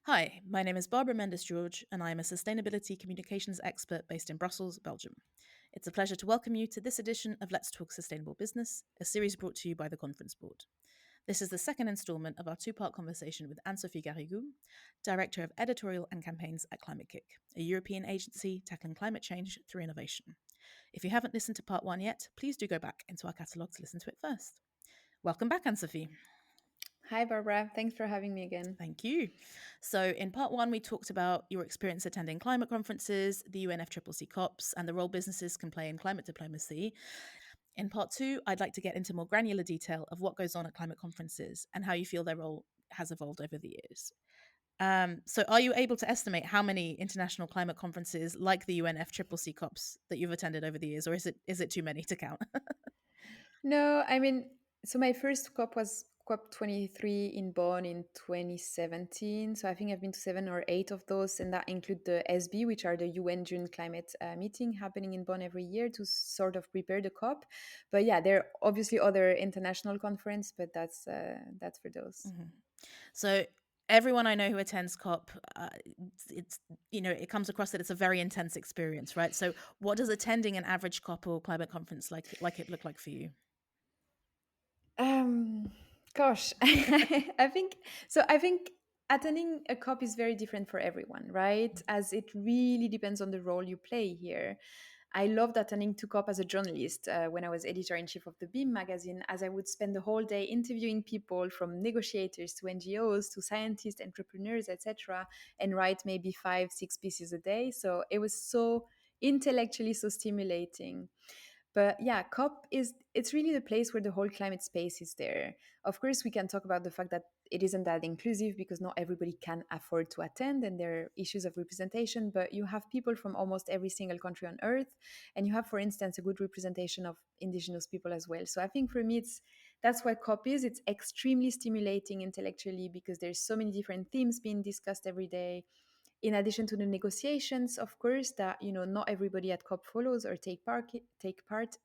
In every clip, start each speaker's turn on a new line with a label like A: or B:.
A: Hi, my name is Barbara Mendes-Jorge, and I am a sustainability communications expert based in Brussels, Belgium. It's a pleasure to welcome you to this edition of Let's Talk Sustainable Business, a series brought to you by the Conference Board. This is the second instalment of our two-part conversation with Anne-Sophie Garrigou, Director of Editorial and Campaigns at Climate KIC, a European agency tackling climate change through innovation. If you haven't listened to part one yet, please do go back into our catalogue to listen to it first. Welcome back, Anne-Sophie.
B: Hi, Barbara. Thanks for having me again.
A: Thank you. So, in part one, we talked about your experience attending climate conferences, the UNFCCC COPs, and the role businesses can play in climate diplomacy. In part two, I'd like to get into more granular detail of what goes on at climate conferences and how you feel their role has evolved over the years. So, are you able to estimate how many international climate conferences like the UNFCCC COPs that you've attended over the years, or is it too many to count?
B: No, so my first COP was COP23 in Bonn in 2017. So I think I've been to 7 or 8 of those, and that include the SB, which are the UN June climate meeting happening in Bonn every year to sort of prepare the COP. But yeah, there are obviously other international conference, but that's for those.
A: So everyone I know who attends COP, it's it comes across that it's a very intense experience, right? So what does attending an average COP or climate conference like it look like for you?
B: Um, Gosh, I think so. I think attending a COP is very different for everyone, right? As it really depends on the role you play here. I loved attending to COP as a journalist when I was editor in chief of the Beam magazine, as I would spend the whole day interviewing people from negotiators to NGOs to scientists, entrepreneurs, etc., and write maybe 5, 6 pieces a day. So it was so intellectually so stimulating. But yeah, COP it's really the place where the whole climate space is there. Of course, we can talk about the fact that it isn't that inclusive because not everybody can afford to attend and there are issues of representation, but you have people from almost every single country on earth, and you have, for instance, a good representation of indigenous people as well. So I think for me that's what COP is. It's extremely stimulating intellectually because there's so many different themes being discussed every day, in addition to the negotiations, of course, that not everybody at COP follows or take part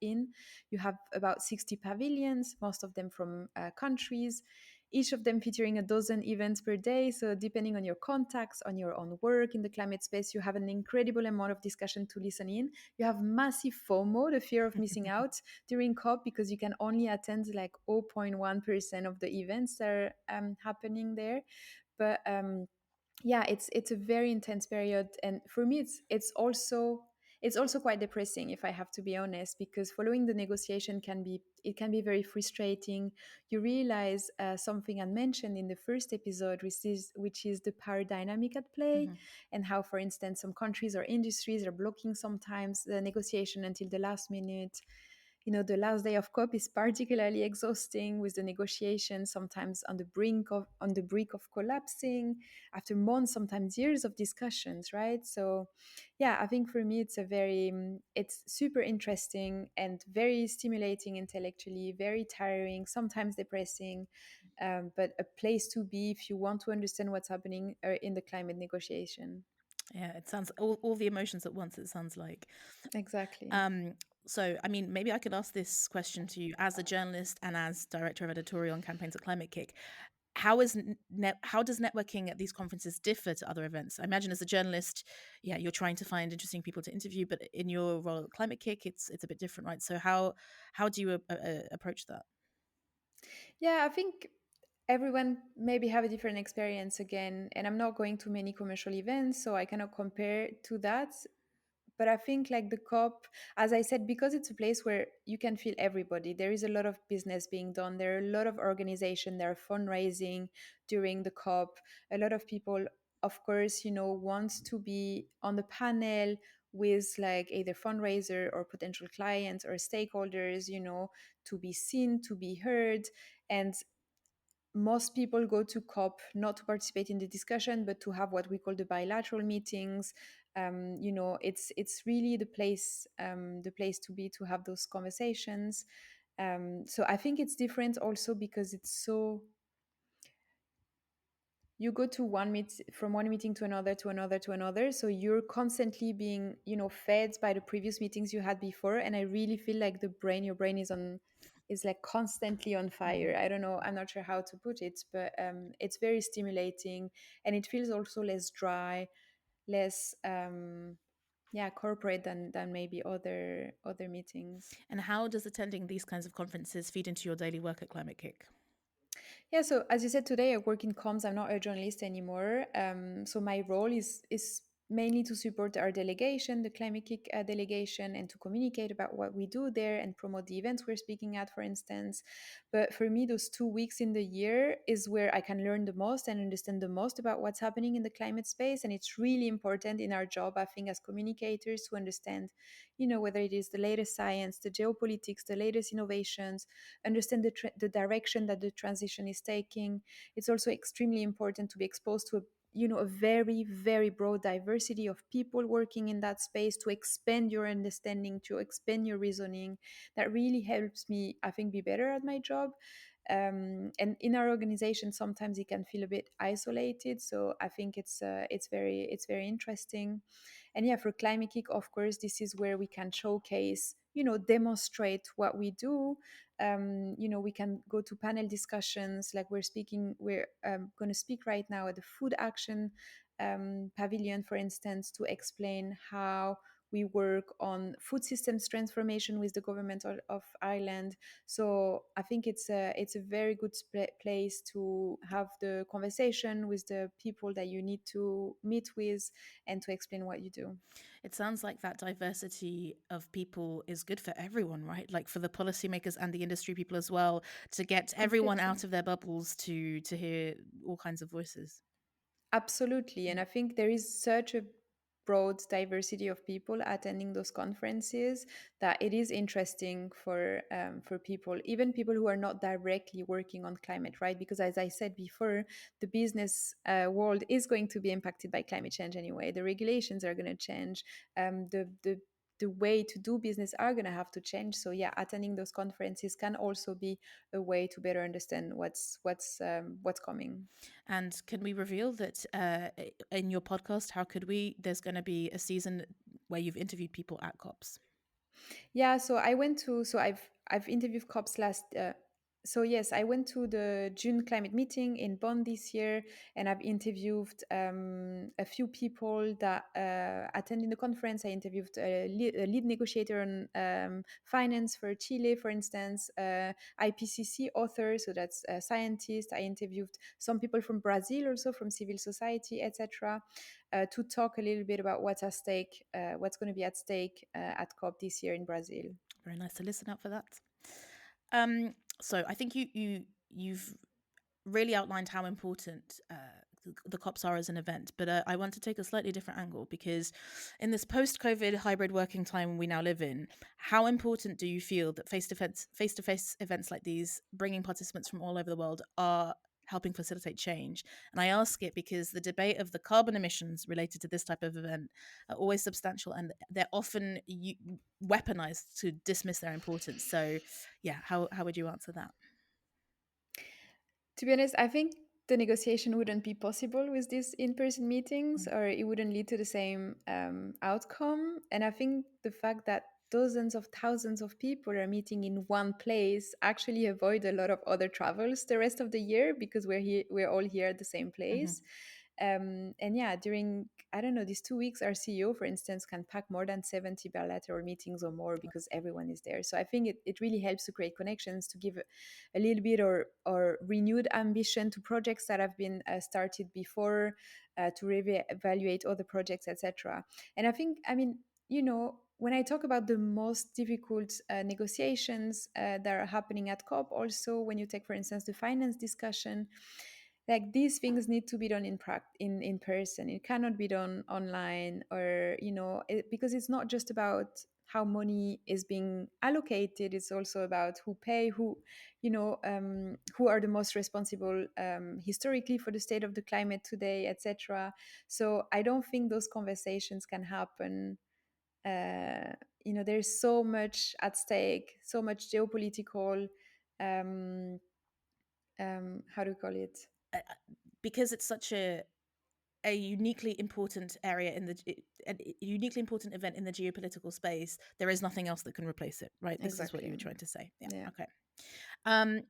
B: in. You have about 60 pavilions, most of them from countries, each of them featuring a dozen events per day. So depending on your contacts, on your own work in the climate space, you have an incredible amount of discussion to listen in. You have massive FOMO, the fear of missing out, during COP, because you can only attend like 0.1% of the events that are happening there. But yeah, it's a very intense period, and for me it's also quite depressing, if I have to be honest, because following the negotiation can be very frustrating. You realize something I mentioned in the first episode, which is the power dynamic at play,
A: Mm-hmm.
B: and how, for instance, some countries or industries are blocking sometimes the negotiation until the last minute. The last day of COP is particularly exhausting, with the negotiations sometimes on the brink of collapsing after months, sometimes years of discussions, right? So, yeah, I think for me it's super interesting and very stimulating intellectually, very tiring, sometimes depressing, but a place to be if you want to understand what's happening in the climate negotiation.
A: Yeah, it sounds all the emotions at once, it sounds like.
B: Exactly.
A: Um, so, I mean, maybe I could ask this question to you as a journalist and as director of editorial and campaigns at Climate KIC. How does networking at these conferences differ to other events? I imagine as a journalist, yeah, you're trying to find interesting people to interview, but in your role at Climate KIC, it's a bit different, right? So how do you approach that?
B: Yeah, I think everyone maybe have a different experience again, and I'm not going to many commercial events, so I cannot compare to that. But I think, like, the COP, as I said, because it's a place where you can feel everybody, there is a lot of business being done, there are a lot of organization, there are fundraising during the COP. A lot of people, of course, want to be on the panel with, like, either fundraiser or potential clients or stakeholders, to be seen, to be heard. And most people go to COP not to participate in the discussion, but to have what we call the bilateral meetings. It's really the place to be, to have those conversations. So I think it's different also because it's so, you go to from one meeting to another, to another, to another, so you're constantly being fed by the previous meetings you had before, and I really feel like your brain is on is like constantly on fire. I don't know, I'm not sure how to put it, but it's very stimulating, and it feels also less dry, less corporate than maybe other meetings.
A: And how does attending these kinds of conferences feed into your daily work at Climate KIC?
B: Yeah, so as you said, today I work in comms. I'm not a journalist anymore. So my role is mainly to support our delegation, the Climate Kick delegation, and to communicate about what we do there and promote the events we're speaking at, for instance. But for me, those 2 weeks in the year is where I can learn the most and understand the most about what's happening in the climate space. And it's really important in our job, I think, as communicators, to understand, whether it is the latest science, the geopolitics, the latest innovations, understand the direction that the transition is taking. It's also extremely important to be exposed to a very, very broad diversity of people working in that space, to expand your understanding, to expand your reasoning. That really helps me, I think, be better at my job. And in our organization, sometimes it can feel a bit isolated. So I think it's very interesting. And yeah, for Climate Kick, of course, this is where we can showcase, demonstrate what we do. We can go to panel discussions, like we're going to speak right now at the Food Action Pavilion, for instance, to explain how we work on food systems transformation with the government of Ireland. So I think it's a very good place to have the conversation with the people that you need to meet with and to explain what you do.
A: It sounds like that diversity of people is good for everyone, right? Like for the policymakers and the industry people as well, to get everyone
B: Completely.
A: out of their bubbles to hear all kinds of voices.
B: Absolutely. And I think there is such a broad diversity of people attending those conferences that it is interesting for people, even people who are not directly working on climate, right? Because as I said before, the business world is going to be impacted by climate change anyway. The regulations are going to change. The way to do business are going to have to change. So yeah, attending those conferences can also be a way to better understand what's coming.
A: And can we reveal that in your podcast, how could we? There's going to be a season where you've interviewed people at COPs.
B: Yeah, so I've interviewed COPs last. So yes, I went to the June climate meeting in Bonn this year, and I've interviewed a few people that attended the conference. I interviewed a lead negotiator on finance for Chile, for instance, IPCC author, so that's a scientist. I interviewed some people from Brazil, also from civil society, etc., to talk a little bit about what's at stake, what's going to be at stake at COP this year in Brazil.
A: Very nice to listen out for that. So I think you've really outlined how important the COPs are as an event, but I want to take a slightly different angle, because in this post-COVID hybrid working time we now live in, how important do you feel that face-to-face events like these, bringing participants from all over the world, are helping facilitate change? And I ask it because the debate of the carbon emissions related to this type of event are always substantial, and they're often weaponized to dismiss their importance. So yeah, how would you answer that?
B: To be honest, I think the negotiation wouldn't be possible with these in-person meetings, or it wouldn't lead to the same outcome. And I think the fact that dozens of thousands of people are meeting in one place actually avoid a lot of other travels the rest of the year, because we're all here at the same
A: Mm-hmm.
B: place. And yeah, during, I don't know, these 2 weeks, our CEO, for instance, can pack more than 70 bilateral meetings or more, because everyone is there. So I think it really helps to create connections, to give a little bit or renewed ambition to projects that have been started before, to evaluate other projects, etc. And I think, I mean, when I talk about the most difficult negotiations that are happening at COP, also when you take, for instance, the finance discussion, like these things need to be done in person. It cannot be done online, or because it's not just about how money is being allocated. It's also about who pay, who are the most responsible historically for the state of the climate today, etc. So I don't think those conversations can happen. There's so much at stake, so much geopolitical, how do you call it?
A: Because it's such a uniquely important area a uniquely important event in the geopolitical space, there is nothing else that can replace it, right? This is what you
B: Exactly.
A: were trying to say. Yeah.
B: Yeah.
A: Okay. Um,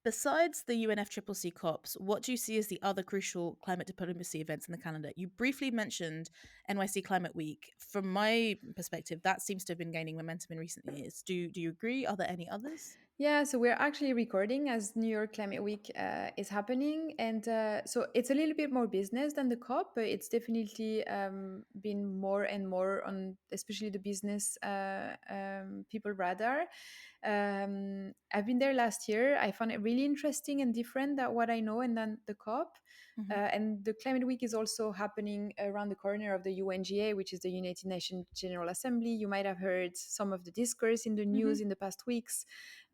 A: Besides the UNFCCC COPs, what do you see as the other crucial climate diplomacy events in the calendar? You briefly mentioned NYC Climate Week. From my perspective, that seems to have been gaining momentum in recent years. Do you agree? Are there any others?
B: Yeah, so we're actually recording as New York Climate Week is happening. And so it's a little bit more business than the COP, but it's definitely been more and more on, especially the business people radar. I've been there last year. I found it really interesting and different than what I know and then the COP.
A: Mm-hmm.
B: And the Climate Week is also happening around the corner of the UNGA, which is the United Nations General Assembly. You might have heard some of the discourse in the
A: Mm-hmm.
B: news in the past weeks.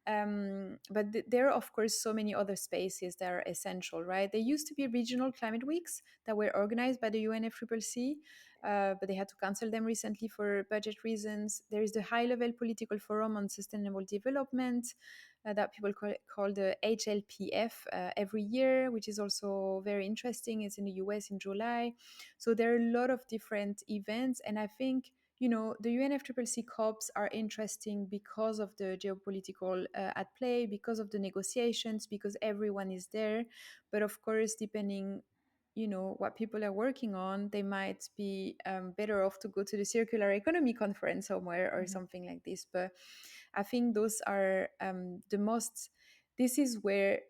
B: But there are, of course, so many other spaces that are essential, right? There used to be regional climate weeks that were organized by the UNFCCC, but they had to cancel them recently for budget reasons. There is the high-level political forum on sustainable development that people call the HLPF every year, which is also very interesting. It's in the US in July. So there are a lot of different events, and I think the UNFCCC COPs are interesting because of the geopolitical at play, because of the negotiations, because everyone is there. But of course, depending, what people are working on, they might be better off to go to the circular economy conference somewhere or
A: Mm-hmm.
B: something like this. But I think those are the most. This is where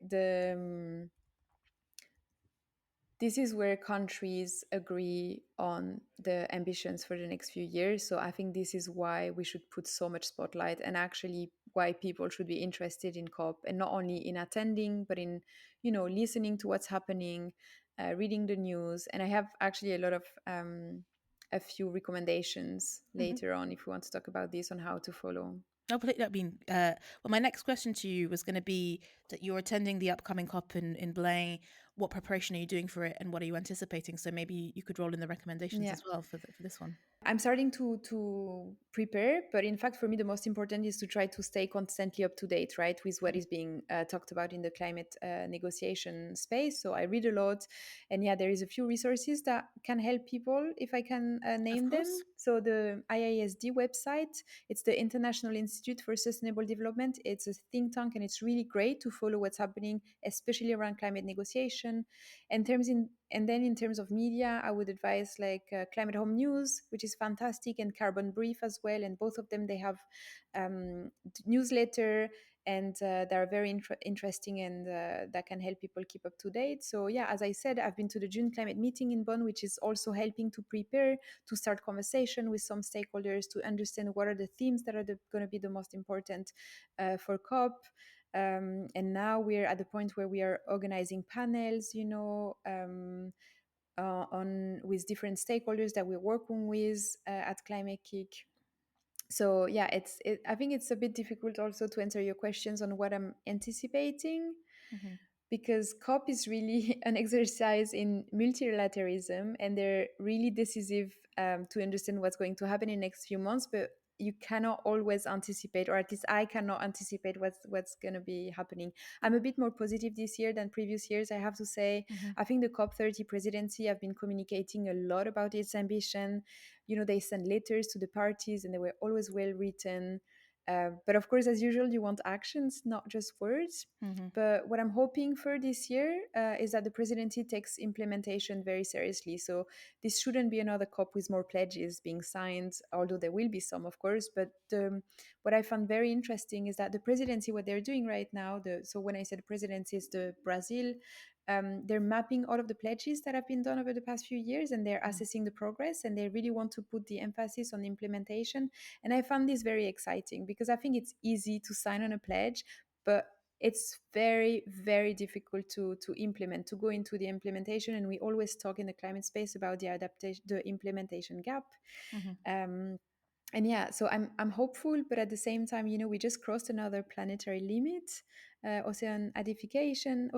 B: this is where countries agree on the ambitions for the next few years. So I think this is why we should put so much spotlight, and actually why people should be interested in COP, and not only in attending, but in, listening to what's happening, reading the news. And I have actually a few recommendations
A: Mm-hmm.
B: later on if we want to talk about this on how to follow.
A: I mean, well, my next question to you was going to be that you're attending the upcoming COP in Belém. What preparation are you doing for it, and what are you anticipating? So maybe you could roll in the recommendations
B: Yeah.
A: as well for this one.
B: I'm starting to prepare, but in fact, for me, the most important is to try to stay constantly up to date, right, with what
A: Mhm.
B: is being talked about in the climate negotiation space. So I read a lot, and yeah, there is a few resources that can help people if I can
A: Of
B: name them.
A: course.
B: So the IISD website, it's the International Institute for Sustainable Development. It's a think tank, and it's really great to follow what's happening, especially around climate negotiation. And then in terms of media, I would advise like Climate Home News, which is fantastic, and Carbon Brief as well. And both of them, they have newsletter, and they are very interesting, and that can help people keep up to date. So yeah, as I said, I've been to the June climate meeting in Bonn, which is also helping to prepare, to start conversation with some stakeholders, to understand what are the themes that are going to be the most important for COP. And now we're at the point where we are organizing panels, on with different stakeholders that we're working with at Climate KIC. So yeah, I think it's a bit difficult also to answer your questions on what I'm anticipating,
A: Mm-hmm.
B: because COP is really an exercise in multilateralism, and they're really decisive to understand what's going to happen in the next few months. But you cannot always anticipate, or at least I cannot anticipate what's going to be happening. I'm a bit more positive this year than previous years, I have to say.
A: Mm-hmm.
B: I think the COP30 presidency have been communicating a lot about its ambition. They send letters to the parties, and they were always well written. But of course, as usual, you want actions, not just words.
A: Mm-hmm.
B: But what I'm hoping for this year is that the presidency takes implementation very seriously. So this shouldn't be another COP with more pledges being signed, although there will be some, of course. But what I found very interesting is that the presidency, what they're doing right now, so when I said presidency is the Brazil, they're mapping all of the pledges that have been done over the past few years, and they're assessing the progress, and they really want to put the emphasis on implementation. And I found this very exciting, because I think it's easy to sign on a pledge, but it's very, very difficult to implement, to go into the implementation. And we always talk in the climate space about the adaptation, the implementation gap.
A: Mm-hmm.
B: And yeah, so I'm hopeful, but at the same time, we just crossed another planetary limit. Ocean acidification.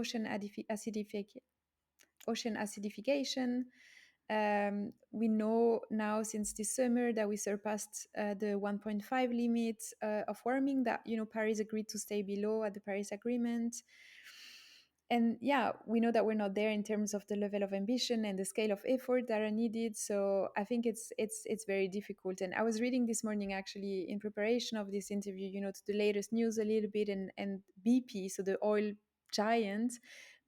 B: We know now since this summer that we surpassed the 1.5 limit of warming that Paris agreed to stay below at the Paris Agreement. and yeah, we know that we're not there in terms of the level of ambition and the scale of effort that are needed. So I think it's very difficult. And I was reading this morning, actually, in preparation of this interview, to the latest news a little bit, and BP, so the oil giant,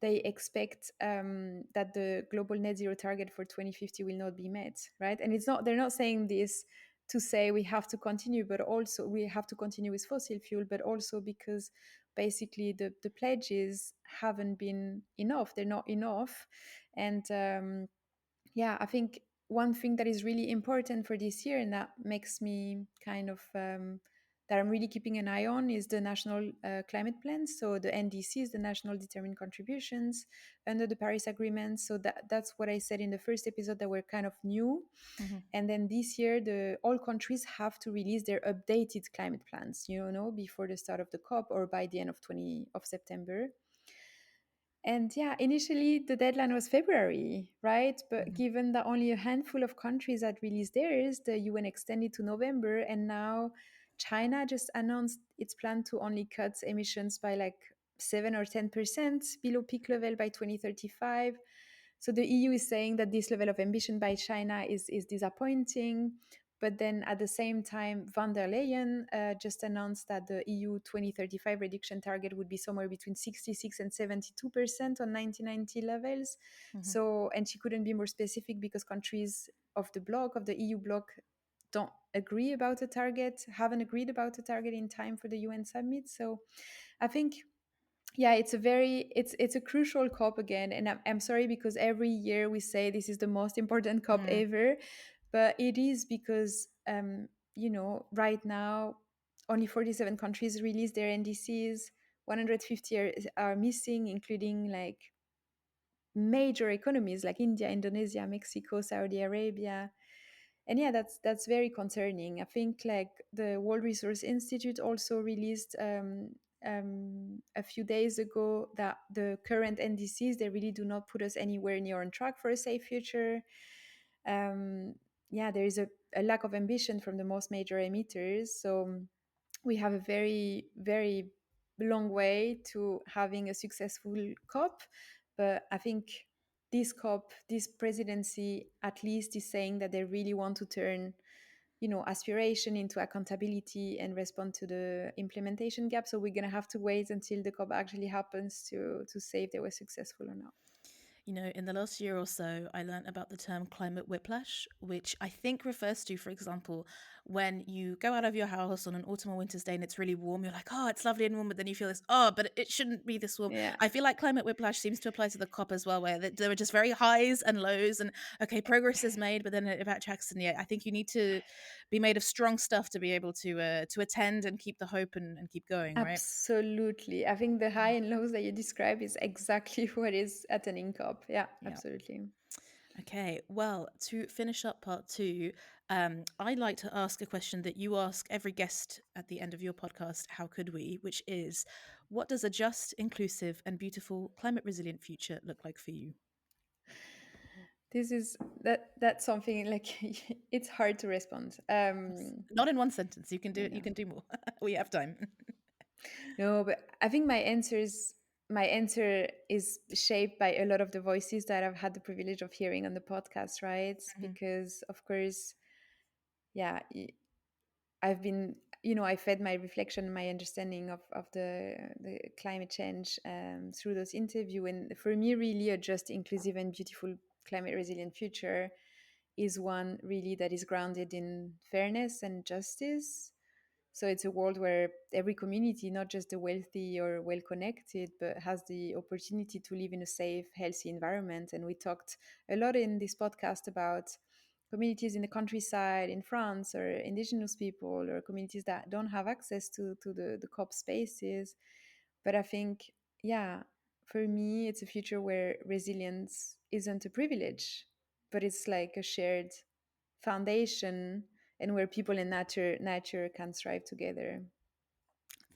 B: they expect that the global net zero target for 2050 will not be met, right? And they're not saying this to say we have to continue, but also we have to continue with fossil fuel, but also because basically the pledges haven't been enough. They're not enough. And yeah, I think one thing that is really important for this year, and that makes me kind of that I'm really keeping an eye on, is the national climate plans. So the NDCs, the national determined contributions under the Paris Agreement. So that's what I said in the first episode, that we're kind of new.
A: Mm-hmm.
B: And then this year, all countries have to release their updated climate plans, before the start of the COP or by the end of September. And yeah, initially the deadline was February, right? But
A: Mm-hmm.
B: given that only a handful of countries had released theirs, the UN extended to November. And now China just announced its plan to only cut emissions by like 7 or 10% below peak level by 2035. So the EU is saying that this level of ambition by China is disappointing. But then at the same time, von der Leyen just announced that the EU 2035 reduction target would be somewhere between 66 and 72% on 1990 levels.
A: Mm-hmm.
B: So, and she couldn't be more specific because countries of the EU bloc, don't agree about a target, haven't agreed about a target in time for the UN summit. So I think, yeah, it's a crucial COP again. And I'm sorry, because every year we say this is the most important COP ever, but it is because right now only 47 countries released their NDCs. 150 are missing, including like major economies like India, Indonesia, Mexico, Saudi Arabia. And yeah, that's very concerning. I think like the World Resource Institute also released a few days ago that the current NDCs, they really do not put us anywhere near on track for a safe future. Yeah, there is a lack of ambition from the most major emitters. So we have a very, very long way to having a successful COP. But I think this COP, this presidency, at least is saying that they really want to turn, aspiration into accountability and respond to the implementation gap. So we're gonna have to wait until the COP actually happens to say if they were successful or not.
A: In the last year or so, I learned about the term climate whiplash, which I think refers to, for example, when you go out of your house on an autumn or winter's day and it's really warm, you're like, oh, it's lovely and warm, but then you feel this, oh, but it shouldn't be this warm.
B: Yeah.
A: I feel like climate whiplash seems to apply to the COP as well, where there are just very highs and lows, and okay, progress is made, but then it backtracks. And yeah, I think you need to be made of strong stuff to be able to attend and keep the hope and keep going, right?
B: Absolutely. I think the high and lows that you describe is exactly what is attending COP. Yeah, absolutely.
A: Okay, well, to finish up part two, I'd like to ask a question that you ask every guest at the end of your podcast, How Could We? Which is, what does a just, inclusive, and beautiful climate resilient future look like for you?
B: That's something like it's hard to respond.
A: Not in one sentence. You can do
B: I
A: it. You
B: know.
A: can do more. We have time.
B: No, but I think my answer is shaped by a lot of the voices that I've had the privilege of hearing on the podcast, right?
A: Mhm.
B: Because of course, yeah, I've been, I fed my reflection, my understanding of the climate change through those interviews. And for me, really, a just, inclusive, and beautiful climate resilient future is one really that is grounded in fairness and justice. So it's a world where every community, not just the wealthy or well connected, but has the opportunity to live in a safe, healthy environment. And we talked a lot in this podcast about communities in the countryside in France, or indigenous people, or communities that don't have access to the COP spaces. But I think, yeah, for me, it's a future where resilience isn't a privilege, but it's like a shared foundation, and where people and nature can thrive together.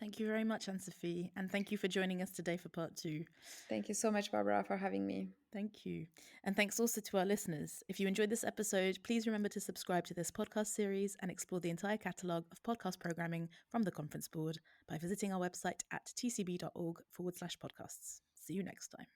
A: Thank you very much, Anne-Sophie, and thank you for joining us today for part two.
B: Thank you so much, Barbara, for having me.
A: Thank you. And thanks also to our listeners. If you enjoyed this episode, please remember to subscribe to this podcast series and explore the entire catalogue of podcast programming from the Conference Board by visiting our website at tcb.org/podcasts. See you next time.